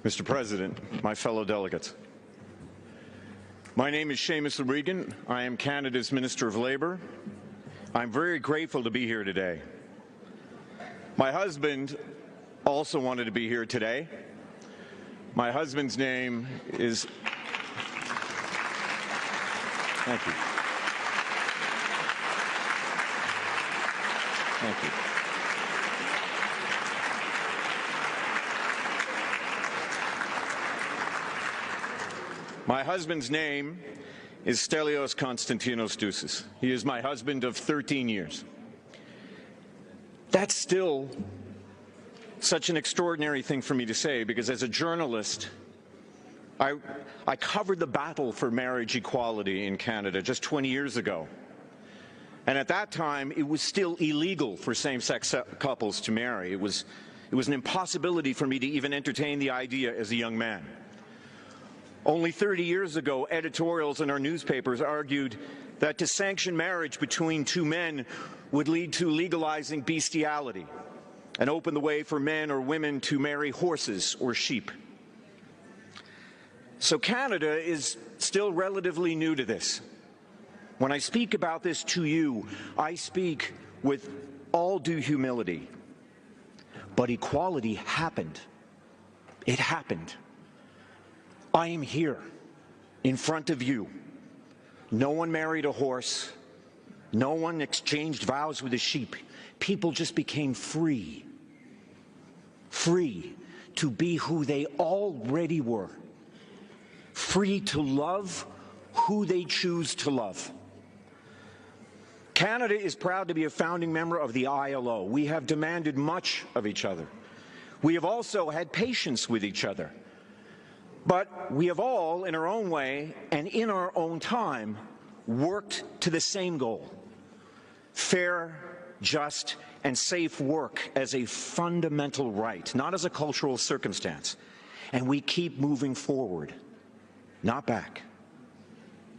Mr. President, my fellow delegates. My name is Seamus O'Regan. I am Canada's Minister of Labour. I'm very grateful to be here today. My husband also wanted to be here today. My husband's name is... Thank you. Thank you. My husband's name is Stelios Konstantinos Dousis. He is my husband of 13 years. That's still such an extraordinary thing for me to say, because as a journalist, I covered the battle for marriage equality in Canada just 20 years ago. And at that time, it was still illegal for same-sex couples to marry. It was an impossibility for me to even entertain the idea as a young man. Only 30 years ago, editorials in our newspapers argued that to sanction marriage between two men would lead to legalizing bestiality and open the way for men or women to marry horses or sheep. So Canada is still relatively new to this. When I speak about this to you, I speak with all due humility. But equality happened. It happened. I am here, in front of you. No one married a horse. No one exchanged vows with a sheep. People just became free. Free to be who they already were. Free to love who they choose to love. Canada is proud to be a founding member of the ILO. We have demanded much of each other. We have also had patience with each other. But we have all, in our own way and in our own time, worked to the same goal: fair, just, and safe work as a fundamental right, not as a cultural circumstance. And we keep moving forward, not back,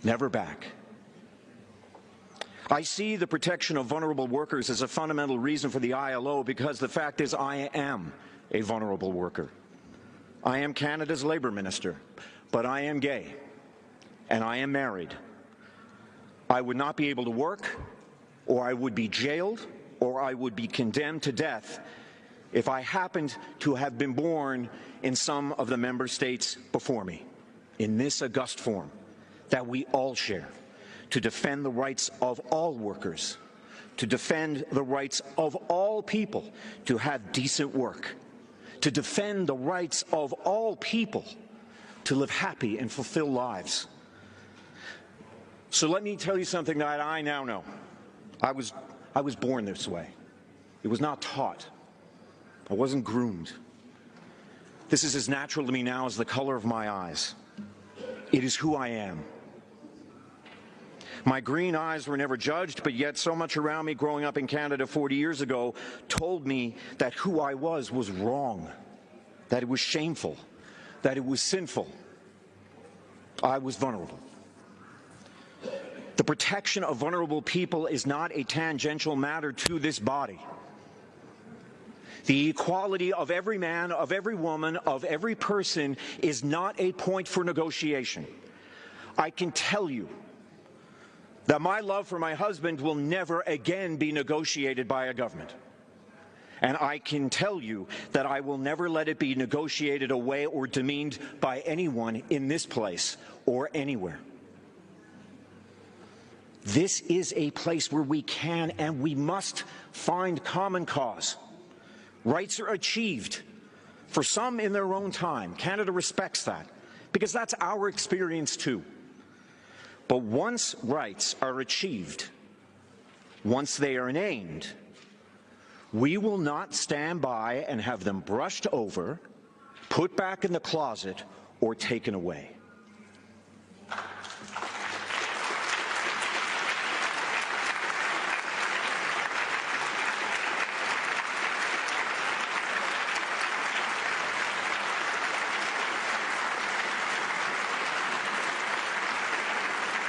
never back. I see the protection of vulnerable workers as a fundamental reason for the ILO, because the fact is I am a vulnerable worker. I am Canada's Labour Minister, but I am gay, and I am married. I would not be able to work, or I would be jailed, or I would be condemned to death if I happened to have been born in some of the member states before me, in this august forum that we all share, to defend the rights of all workers, to defend the rights of all people to have decent work, to defend the rights of all people to live happy and fulfilled lives. So let me tell you something that I now know. I was born this way. It was not taught. I wasn't groomed. This is as natural to me now as the color of my eyes. It is who I am. My green eyes were never judged, but yet so much around me growing up in Canada 40 years ago told me that who I was wrong, that it was shameful, that it was sinful. I was vulnerable. The protection of vulnerable people is not a tangential matter to this body. The equality of every man, of every woman, of every person is not a point for negotiation. I can tell you that my love for my husband will never again be negotiated by a government. And I can tell you that I will never let it be negotiated away or demeaned by anyone in this place or anywhere. This is a place where we can and we must find common cause. Rights are achieved, for some in their own time. Canada respects that, because that's our experience too. But once rights are achieved, once they are named, we will not stand by and have them brushed over, put back in the closet, or taken away.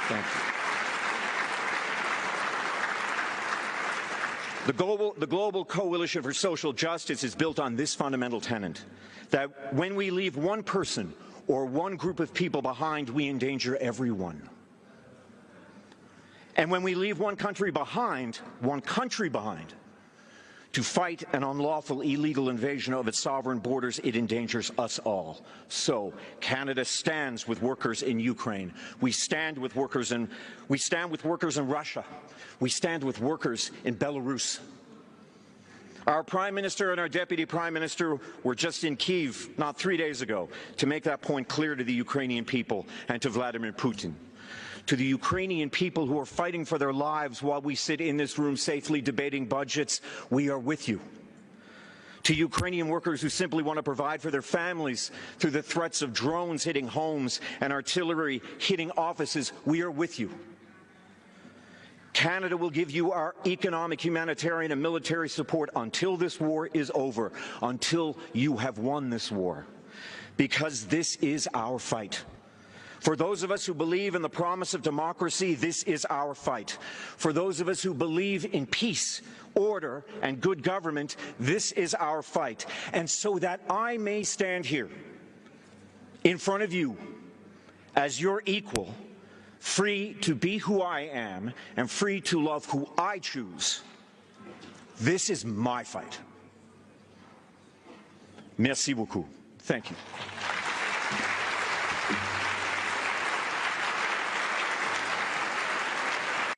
Thank you. The Global Coalition for Social Justice is built on this fundamental tenet, that when we leave one person or one group of people behind, we endanger everyone. And when we leave one country behind, to fight an unlawful illegal invasion of its sovereign borders, it endangers us all. So Canada stands with workers in Ukraine. We stand with workers in Russia. We stand with workers in Belarus. Our Prime Minister and our Deputy Prime Minister were just in Kyiv not 3 days ago to make that point clear to the Ukrainian people and to Vladimir Putin. To the Ukrainian people who are fighting for their lives while we sit in this room safely debating budgets, we are with you. To Ukrainian workers who simply want to provide for their families through the threats of drones hitting homes and artillery hitting offices, we are with you. Canada will give you our economic, humanitarian and military support until this war is over, until you have won this war, because this is our fight. For those of us who believe in the promise of democracy, this is our fight. For those of us who believe in peace, order, and good government, this is our fight. And so that I may stand here in front of you as your equal, free to be who I am and free to love who I choose, this is my fight. Merci beaucoup. Thank you.